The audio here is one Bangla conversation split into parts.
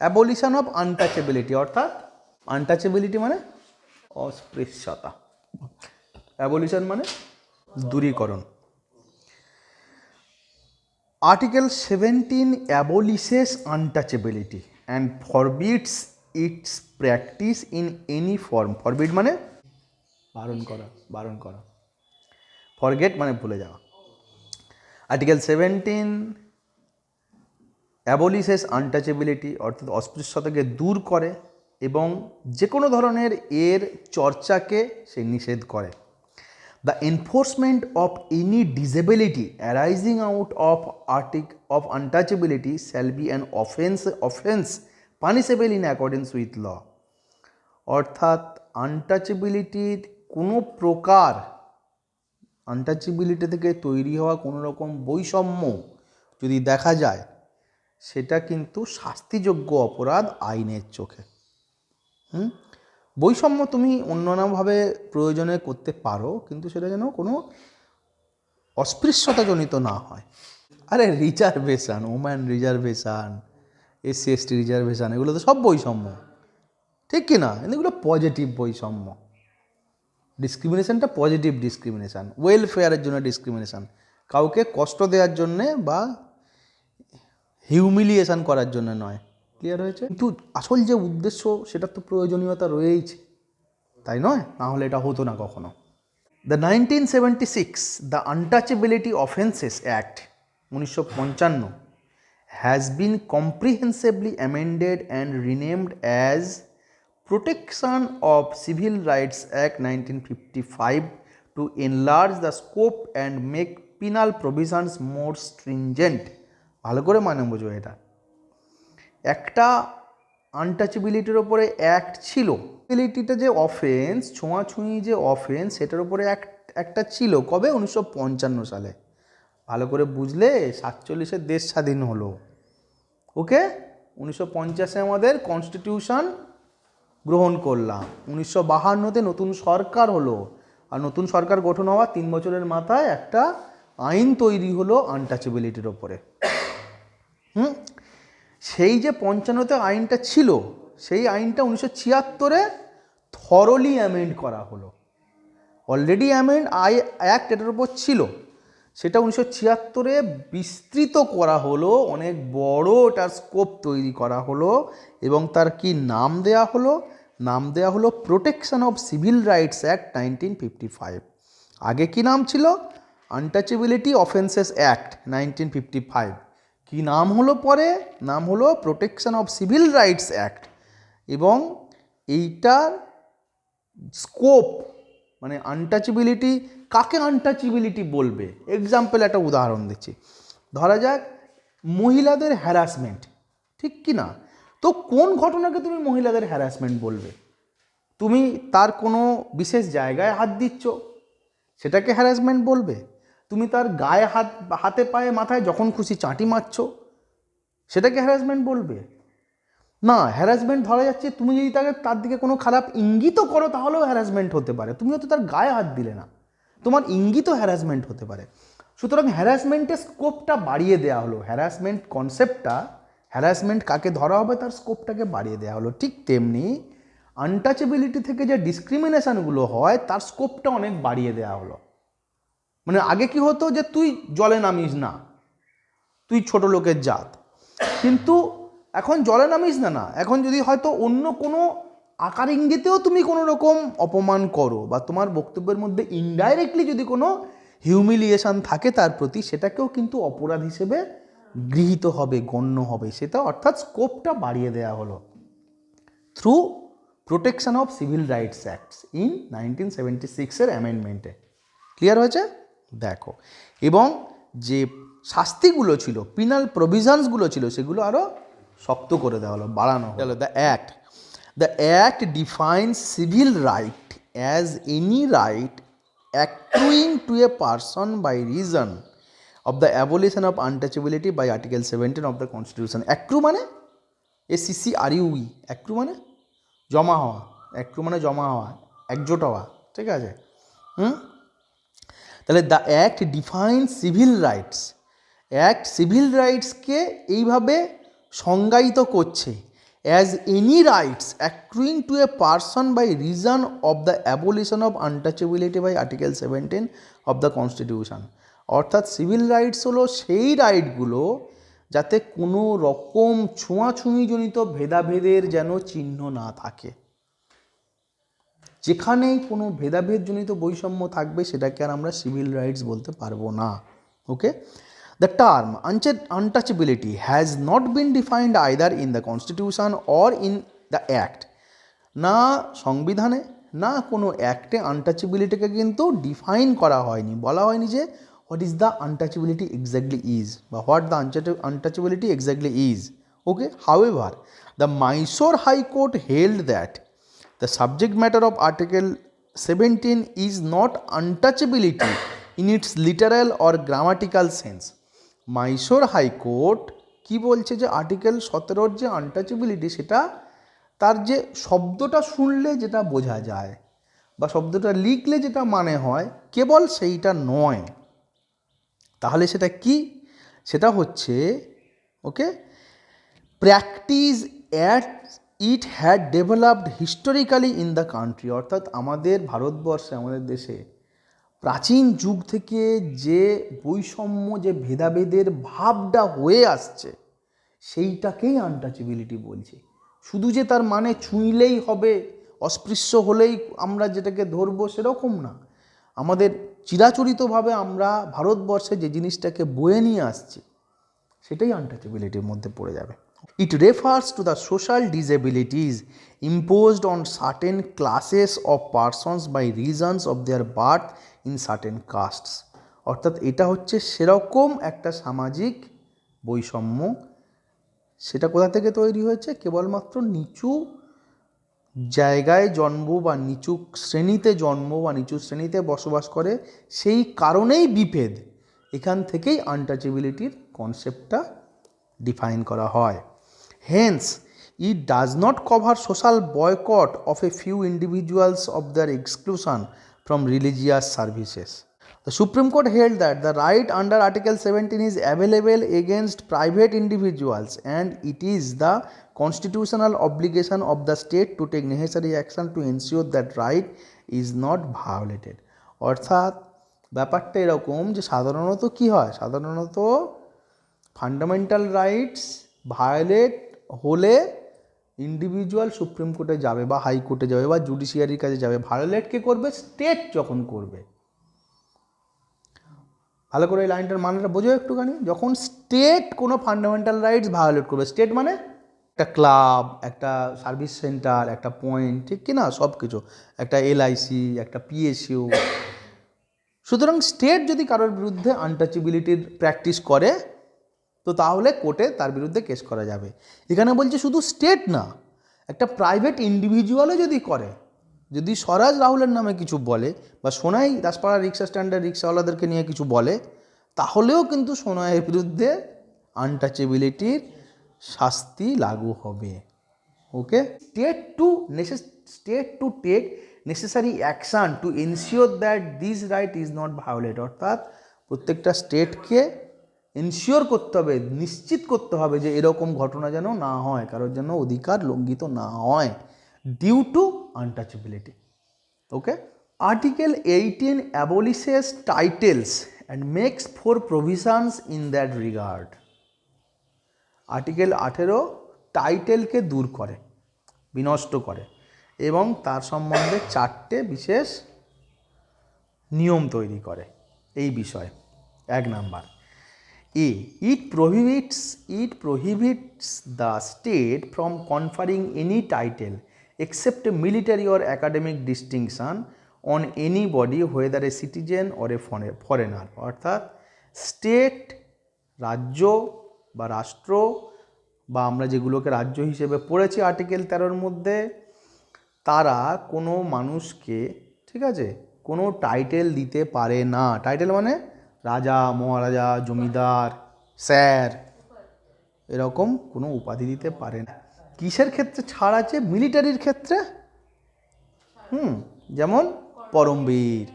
অ্যাবলিশন অফ আনটাচেবিলিটি, অর্থাৎ আনটাচেবিলিটি মানে অস্পৃশ্যতা, অ্যাবলিশন মানে দূরীকরণ। Article 17 abolishes untouchability and forbids its practice in any form. Forbid মানে বারণ করা, বারণ করা। Forget মানে ভুলে যাওয়া। Article 17 abolishes untouchability অর্থাৎ অস্পৃশ্যতাকে দূর করে এবং যে কোনো ধরনের এর চর্চাকে সে নিষেধ করে। The enforcement of any disability arising out of untouchability shall be an offence punishable in accordance with law. অর্থাৎ আনটাচেবিলিটির কোনো প্রকার, আনটাচেবিলিটি থেকে তৈরি হওয়া কোনো রকম বৈষম্য যদি দেখা যায় সেটা কিন্তু শাস্তিযোগ্য অপরাধ আইনের চোখে। বৈষম্য তুমি অন্যান্যভাবে প্রয়োজনে করতে পারো, কিন্তু সেটা যেন কোনো অস্পৃশ্যতাজনিত না হয়। আরে reservation, woman reservation, SC ST reservation, এগুলো তো সব বৈষম্য, ঠিক কি না? এগুলো পজিটিভ বৈষম্য। ডিসক্রিমিনেশনটা পজিটিভ ডিসক্রিমিনেশন, ওয়েলফেয়ারের জন্য ডিসক্রিমিনেশন, কাউকে কষ্ট দেওয়ার জন্যে বা হিউমিলিয়েশন করার জন্য নয়। ক্লিয়ার হয়েছে? কিন্তু আসল যে উদ্দেশ্য সেটা তো প্রয়োজনীয়তা রয়েইছে, তাই নয়? না হলে এটা হতো না কখনো। The 1976 the untouchability offences act 1955 has been comprehensively amended and renamed as protection of civil rights act 1955 to enlarge the scope and make penal provisions more stringent. ভালো করে মানে বোঝো, এটা একটা আনটাচেবিলিটির ওপরে অ্যাক্ট ছিল, এবিলিটিটা যে অফেন্স, ছোঁয়াছুঁয়ি যে অফেন্স, সেটার উপরে একটা ছিল। কবে? 1955 সালে। ভালো করে বুঝলে 47-এ দেশ স্বাধীন হলো। ওকে, 1950-এ আমাদের কনস্টিটিউশন গ্রহণ করলাম, 1952-তে নতুন সরকার হলো, আর নতুন সরকার গঠন হওয়া 3 বছরের মাথায় একটা আইন তৈরি হলো আনটাচেবিলিটির ওপরে। সেই যে 55-তে আইনটা ছিল, সেই আইনটা 1976-এ থরলি অ্যামেন্ড করা হলো। অলরেডি অ্যাক্ট এটার উপর ছিল, সেটা 1976-এ বিস্তৃত করা হলো, অনেক বড় তার স্কোপ তৈরি করা হলো, এবং তার কি নাম দেয়া হলো? নাম দেয়া হলো protection of civil rights act 1955। আগে কি নাম ছিল? Untouchability offences act 1955। কি নাম হলো পরে? নাম হলো protection of civil rights act. এবং এইটার স্কোপ মানে আনটাচেবিলিটি, কাকে আনটাচেবিলিটি বলবে? এক্সাম্পল একটা উদাহরণ দিচ্ছি। ধরা যাক মহিলাদের হ্যারাসমেন্ট, ঠিক কি না? তো কোন ঘটনাকে তুমি মহিলাদের হ্যারাসমেন্ট বলবে? তুমি তার কোনো বিশেষ জায়গায় হাত দিচ্ছ, সেটাকে হ্যারাসমেন্ট বলবে? তুমি তার গায়ে হাতে পায়ে মাথায় যখন খুশি চাঁটি মারছ, সেটাকে হ্যারাসমেন্ট বলবে? না, হ্যারাসমেন্ট ধরা যাচ্ছে তুমি যদি তার দিকে কোনো খারাপ ইঙ্গিতও করো, তাহলেও হ্যারাসমেন্ট হতে পারে। তুমি হয়তো তার গায়ে হাত দিলে না, তোমার ইঙ্গিতও হ্যারাসমেন্ট হতে পারে। সুতরাং হ্যারাসমেন্টের স্কোপটা বাড়িয়ে দেওয়া হলো। হ্যারাসমেন্ট কনসেপ্টটা, হ্যারাসমেন্ট কাকে ধরা হবে তার স্কোপটাকে বাড়িয়ে দেওয়া হলো। ঠিক তেমনি আনটাচেবিলিটি থেকে যে ডিসক্রিমিনেশনগুলো হয় তার স্কোপটা অনেক বাড়িয়ে দেওয়া হলো। মানে আগে কি হতো যে তুই জলে নামিস না, তুই ছোট লোকের জাত, কিন্তু এখন জলে নামিস না, এখন যদি হয়তো অন্য কোনো আকার ইঙ্গিতেও তুমি কোনো রকম অপমান করো বা তোমার বক্তব্যের মধ্যে ইনডাইরেক্টলি যদি কোনো হিউমিলিয়েশন থাকে তার প্রতি, সেটাকেও কিন্তু অপরাধ হিসেবে গৃহীত হবে, গণ্য হবে। সেটা অর্থাৎ স্কোপটা বাড়িয়ে দেওয়া হলো through protection of civil rights acts in 1976-এর অ্যামেন্ডমেন্টে। ক্লিয়ার হয়েছে? দেখো, এবং যে শাস্তিগুলো ছিল, পিনাল প্রভিশনসগুলো ছিল, সেগুলো আরও শক্ত করে দেওয়া হলো, বাড়ানো হলো। The act defines civil right as any right accruing to a person by reason of the abolition of untouchability by article 17 of the constitution. Accrue মানে ACCRUE, অ্যাক্রু মানে জমা হওয়া, অ্যাক্রু মানে জমা হওয়া, একজোট হওয়া, ঠিক আছে? তাহলে the act defines civil rights, act civil রাইটসকে এইভাবে সংজ্ঞায়িত করছে। as any rights accruing to a person by reason of the abolition of untouchability by Article 17 of the Constitution. অর্থাৎ সিভিল রাইটস হলো সেই রাইটগুলো যাতে কোনো রকম ছোঁয়াছুঁয়িজনিত ভেদাভেদের যেন চিহ্ন না থাকে। যেখানেই কোনো ভেদাভেদজনিত বৈষম্য থাকবে সেটাকে আর আমরা সিভিল রাইটস বলতে পারবো না। ওকে, the term untouchability has not been defined either in the Constitution or in the Act. না সংবিধানে না কোনো অ্যাক্টে আনটাচেবিলিটিকে কিন্তু ডিফাইন করা হয়নি, বলা হয়নি যে what is the untouchability exactly is বা what the untouchability exactly is. Okay, however the Mysore high court held that the subject matter of Article 17 is not untouchability in its literal or grammatical sense. Mysore high court কি বলছে যে আর্টিকেল 17 যে আনটাচেবিলিটি সেটা তার যে শব্দটা শুনলে যেটা বোঝা যায় বা শব্দটা লিখলে যেটা মানে হয় কেবল সেইটা নয়। তাহলে সেটা কি? সেটা হচ্ছে ওকে practice at it had developed historically in the country. অর্থাৎ আমাদের ভারতবর্ষে আমাদের দেশে প্রাচীন যুগ থেকে যে বৈষম্য যে ভেদাভেদের ভাবটা হয়ে আসছে সেইটাকেই আনটাচেবিলিটি বলছে। শুধু যে তার মানে ছুঁইলেই হবে, অস্পৃশ্য হলেই আমরা যেটাকে ধরবো সেরকম না। আমাদের চিরাচরিতভাবে আমরা ভারতবর্ষে যে জিনিসটাকে বয়ে নিয়ে আসছি সেটাই আনটাচেবিলিটির মধ্যে পড়ে যাবে। It refers to the social disabilities imposed on certain classes of persons by reasons of their birth in certain castes. অর্থাৎ এটা হচ্ছে সেরকম একটা সামাজিক বৈষম্য। সেটা কোথা থেকে তৈরি হয়েছে? কেবলমাত্র নিচু জায়গায় জন্ম বা নিচু শ্রেণীতে জন্ম বা নিচু শ্রেণীতে বসবাস করে সেই কারণেই বিভেদ। এখান থেকেই আনটাচেবিলিটির কনসেপ্টটা ডিফাইন করা হয়। Hence, it does not cover social boycott of a few individuals of their exclusion from religious services. The Supreme Court held that the right under Article 17 is available against private individuals and it is the constitutional obligation of the state to take necessary action to ensure that right is not violated. অর্থাৎ ব্যাপারটা এরকম যে সাধারণত কি হয়, সাধারণত ফান্ডামেন্টাল রাইটস ভায়োলেট হলে ইন্ডিভিজুয়াল সুপ্রিম কোর্টে যাবে বা হাইকোর্টে যাবে বা জুডিশিয়ারির কাছে যাবে। ভায়োলেট কে করবে? স্টেট যখন করবে। ভালো করে এই লাইনটার মানেটা বোঝো একটুখানি। যখন স্টেট কোনো ফান্ডামেন্টাল রাইটস ভায়োলেট করবে, স্টেট মানে একটা ক্লাব, একটা সার্ভিস সেন্টার, একটা পয়েন্ট, ঠিক কি না, সব কিছু, একটা এলআইসি, একটা পিএসইউ। সুতরাং স্টেট যদি কারোর বিরুদ্ধে আনটাচেবিলিটির প্র্যাকটিস করে তো তাহলে কোর্টে তার বিরুদ্ধে কেস করা যাবে। এখানে বলছে শুধু স্টেট না, একটা প্রাইভেট ইন্ডিভিজুয়ালও যদি করে, যদি স্বরাজ রাহুলের নামে কিছু বলে বা সোনাই দাসপাড়া রিক্সা স্ট্যান্ডের রিক্সাওয়ালাদেরকে নিয়ে কিছু বলে, তাহলেও কিন্তু সোনাইয়ের বিরুদ্ধে আনটাচেবিলিটির শাস্তি লাগু হবে। Okay, state to take necessary action to ensure that this right is not violate. অর্থাৎ প্রত্যেকটা স্টেটকে এনশিওর করতে হবে, নিশ্চিত করতে হবে যে এরকম ঘটনা যেন না হয়, কারোর যেন অধিকার লঙ্ঘিত না হয় due to untouchability. Okay, article 18 abolishes titles and makes 4 provisions in that regard. Article 18 টাইটেলকে দূর করে, বিনষ্ট করে এবং তার সম্বন্ধে 4টে বিশেষ নিয়ম তৈরি করে এই বিষয়ে। 1 number, it prohibits the state from conferring any title except a military or academic distinction on anybody whether a citizen or a foreigner. অর্থাৎ স্টেট, রাজ্য বা রাষ্ট্র বা আমরা যেগুলোকে রাজ্য হিসেবে পড়েছি আর্টিকেল 13 মধ্যে, তারা কোনো মানুষকে, ঠিক আছে, কোনো টাইটেল দিতে পারে না। টাইটেল মানে রাজা, মহারাজা, জমিদার, স্যার, এরকম কোনো উপাধি দিতে পারে না। কিসের ক্ষেত্রে ছাড় আছে? মিলিটারির ক্ষেত্রে, যেমন পরমবীর,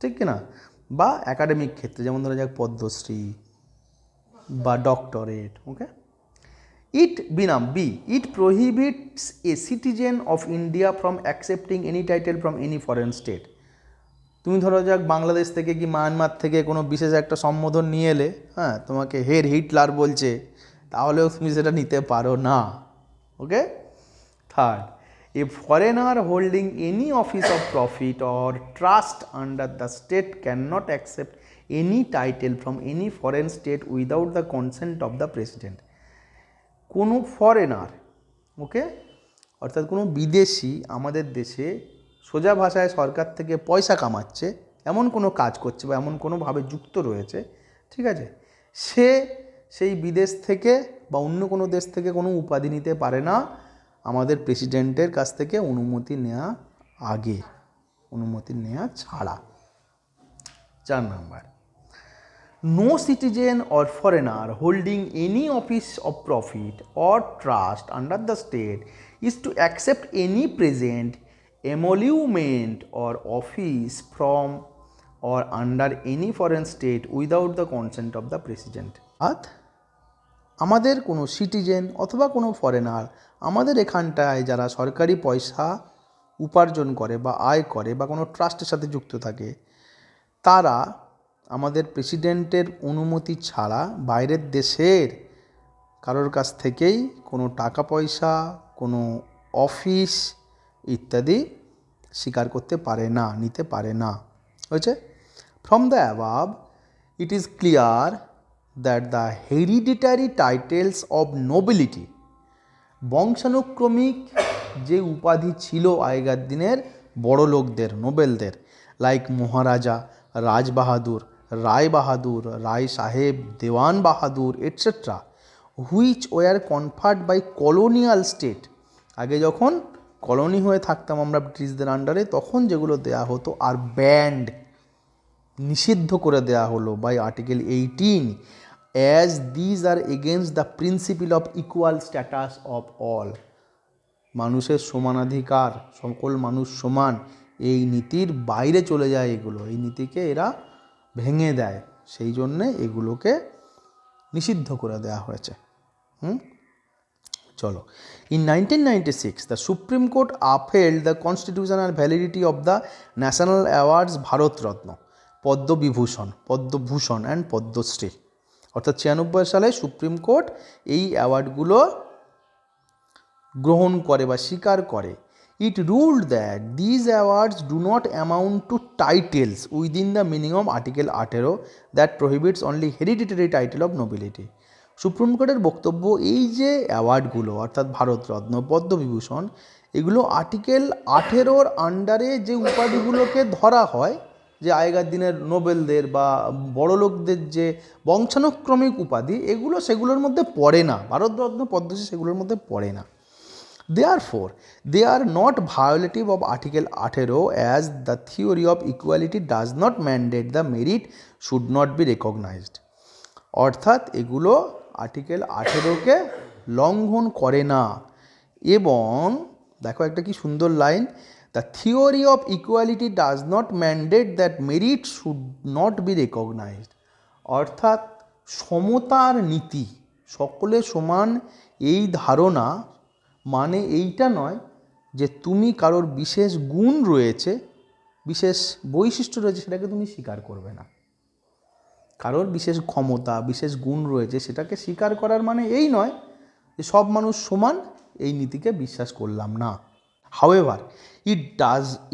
ঠিক কিনা, বা একাডেমিক ক্ষেত্রে যেমন ধরা যাক পদ্মশ্রী বা doctorate. Okay, It prohibits a citizen of India from accepting any title from any foreign state. তুমি ধরো যাক বাংলাদেশ থেকে কি মায়ানমার থেকে কোনো বিশেষ একটা সম্বোধন নিয়ে এলে, হ্যাঁ, তোমাকে হের হিটলার বলছে, তাহলেও তুমি সেটা নিতে পারো না। Okay. Third, a foreigner holding any office of profit or trust under the state cannot accept any title from any foreign state without the consent of the president. কোনো ফরেনার, ওকে, অর্থাৎ কোনো বিদেশি আমাদের দেশে সোজা ভাষায় সরকার থেকে পয়সা কামাচ্ছে, এমন কোনো কাজ করছে বা এমন কোনোভাবে যুক্ত রয়েছে, ঠিক আছে, সে সেই বিদেশ থেকে বা অন্য কোনো দেশ থেকে কোনো উপাধি নিতে পারে না আমাদের প্রেসিডেন্টের কাছ থেকে অনুমতি নেওয়া আগে, অনুমতি নেওয়া ছাড়া। 4 number, no citizen or foreigner holding any office of profit or trust under the state is to accept any present, emolument or office from or under any foreign state without the consent of the president. আমাদের কোনো সিটিজেন অথবা কোনো ফরেনার আমাদের এখানটায় যারা সরকারি পয়সা উপার্জন করে বা আয় করে বা কোনো ট্রাস্টের সাথে যুক্ত থাকে, তারা আমাদের প্রেসিডেন্টের অনুমতি ছাড়া বাইরের দেশের কারোর কাছ থেকেই কোনো টাকা পয়সা, কোনো অফিস ইত্যাদি স্বীকার করতে পারে না, নিতে পারে না। হয়েছে? From the above it is clear that the hereditary titles of nobility, বংশানুক্রমিক যে উপাধি ছিল আগেকার দিনের বড় লোকদের, নোবেলদের, like Maharaja, Rajbahadur, Roy Bahadur, Rai Sahib, Dewan Bahadur etcetera, which were conferred by colonial state, আগে যখন কলোনি হয়ে থাকতাম আমরা ব্রিটিশদের আন্ডারে, তখন যেগুলো দেয়া হতো, আর ব্যান্ড, নিষিদ্ধ করে দেয়া হলো by article 18, as these are against the principle of equal status of all, মানুষের সমানাধিকার, সকল মানুষ সমান, এই নীতির বাইরে চলে যায় এগুলো, এই নীতিকে এরা ভেঙে দেয়, সেই জন্যে এগুলোকে নিষিদ্ধ করে দেওয়া হয়েছে। চলো, in 1996 the supreme court upheld the constitutional validity of the national awards Bharat Ratna, Padma Vibhushan, Padma Bhushan and Padma Shri. অর্থাৎ 96 সালে সুপ্রিম কোর্ট এই অ্যাওয়ার্ডগুলো গ্রহণ করে বা স্বীকার করে। It ruled that these awards do not amount to titles within the meaning of Article 18 that prohibits only hereditary title of nobility. Supreme কোর্টের বক্তব্য, এই যে অ্যাওয়ার্ডগুলো অর্থাৎ ভারতরত্ন, পদ্মবিভূষণ, এগুলো আর্টিকেল 18 আন্ডারে যে উপাধিগুলোকে ধরা হয়, যে আগেকার দিনের নোবেলদের বা বড় লোকদের যে বংশানুক্রমিক উপাধি, এগুলো সেগুলোর মধ্যে পড়ে না, ভারতরত্ন, পদ্মশ্রী সেগুলোর মধ্যে পড়ে না। Therefore, they are not violative of Article 18 as the theory of equality does not mandate the merit should not be recognized. অর্থাৎ এগুলো আর্টিকেল 18কে লঙ্ঘন করে না। এবং দেখো একটা কি সুন্দর line, the theory of equality does not mandate that merit should not be recognised. অর্থাৎ সমতার নীতি, সকলে সমান, এই ধারণা মানে এইটা নয় যে তুমি কারোর বিশেষ গুণ রয়েছে, বিশেষ বৈশিষ্ট্য রয়েছে, সেটাকে তুমি স্বীকার করবে না। কারোর বিশেষ ক্ষমতা, বিশেষ গুণ রয়েছে, সেটাকে স্বীকার করার মানে এই নয় যে সব মানুষ সমান, এই নীতিকে বিশ্বাস করলাম না। However,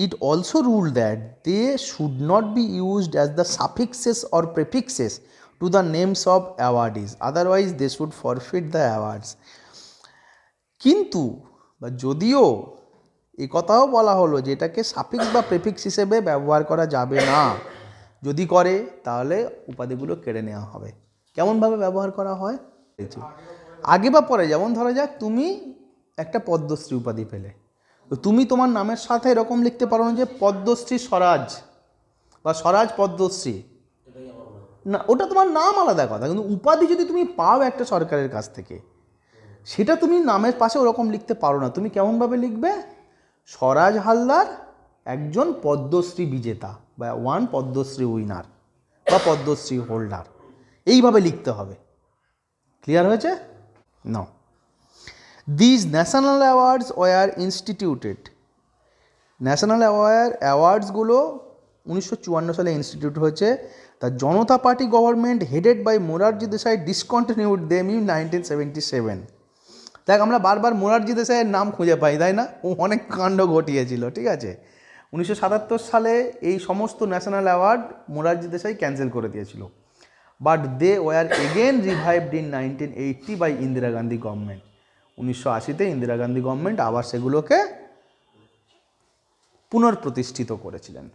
it also ruled that they should not be used as the suffixes or prefixes to the names of awardees, otherwise they should forfeit the awards. কিন্তু বা যদিও এ কথাও বলা হলো যে এটাকে সাফিক্স বা প্রেফিক্স হিসেবে ব্যবহার করা যাবে না, যদি করে তাহলে উপাধিগুলো কেড়ে নেওয়া হবে। কেমনভাবে ব্যবহার করা হয় আগে বা পরে, যেমন ধরা যাক তুমি একটা পদ্মশ্রী উপাধি পেলে, তো তুমি তোমার নামের সাথে এরকম লিখতে পারো না যে পদ্মশ্রী স্বরাজ বা স্বরাজ পদ্মশ্রী, না, ওটা তোমার নাম আলাদা কথা, কিন্তু উপাধি যদি তুমি পাও একটা সরকারের কাছ থেকে, সেটা তুমি নামের পাশে ওরকম লিখতে পারো না। তুমি কেমনভাবে লিখবে, স্বরাজ হালদার একজন পদ্মশ্রী বিজেতা বা ওয়ান পদ্মশ্রী উইনার বা পদ্মশ্রী হোল্ডার, এইভাবে লিখতে হবে। ক্লিয়ার হয়েছে? না। These national awards were instituted, national অ্যাওয়ার্ডসগুলো 1954 সালে ইনস্টিটিউট হয়েছে। The Janata party government headed by Morarji Desai discontinued them in 1977। দেখ আমরা বারবার মোরারজি দেশাইয়ের নাম খুঁজে পাই, তাই না? ও অনেক কাণ্ড ঘটিয়েছিল, ঠিক আছে। 1977 সালে এই সমস্ত national award Morarji Desai cancel করে দিয়েছিল। But they were again revived in 1980 by Indira Gandhi government. 1980-তে ইন্দিরা গান্ধী গভর্নমেন্ট আবার সেগুলোকে পুনর্প্রতিষ্ঠিত করেছিলেন।